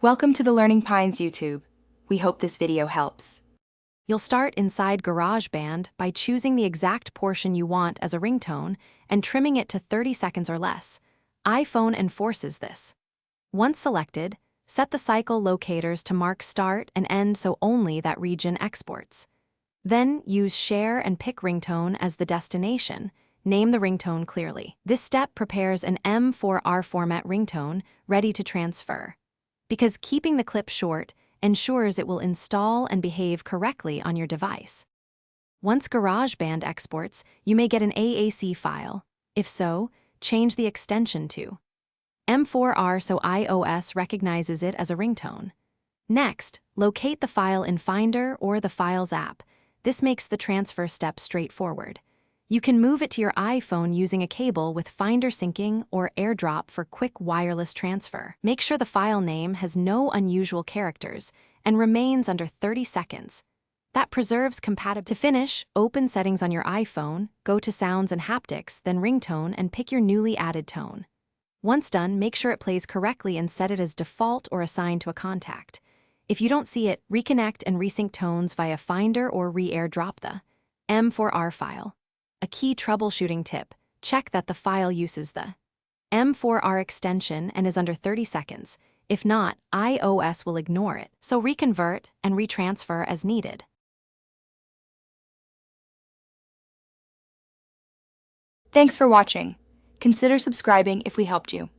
Welcome to the Learning Pines YouTube. We hope this video helps. You'll start inside Garageband by choosing the exact portion you want as a ringtone and trimming it to 30 seconds or less. iPhone enforces this. Once selected, set the cycle locators to mark start and end so only that region exports. Then use Share and Pick Ringtone as the destination. Name the ringtone clearly. This step prepares an M4R format ringtone ready to transfer. Because keeping the clip short ensures it will install and behave correctly on your device. Once Garageband exports, you may get an AAC file. If so, change the extension to M4R so iOS recognizes it as a ringtone. Next, locate the file in Finder or the Files app. This makes the transfer step straightforward. You can move it to your iPhone using a cable with Finder syncing or AirDrop for quick wireless transfer. Make sure the file name has no unusual characters and remains under 30 seconds. That preserves compatibility. To finish, open Settings on your iPhone, go to Sounds and Haptics, then Ringtone, and pick your newly added tone. Once done, make sure it plays correctly and set it as default or assigned to a contact. If you don't see it, reconnect and resync tones via Finder or re-AirDrop the M4R file. A key troubleshooting tip: check that the file uses the M4R extension and is under 30 seconds. If not, iOS will ignore it, so reconvert and retransfer as needed. Thanks for watching. Consider subscribing if we helped you.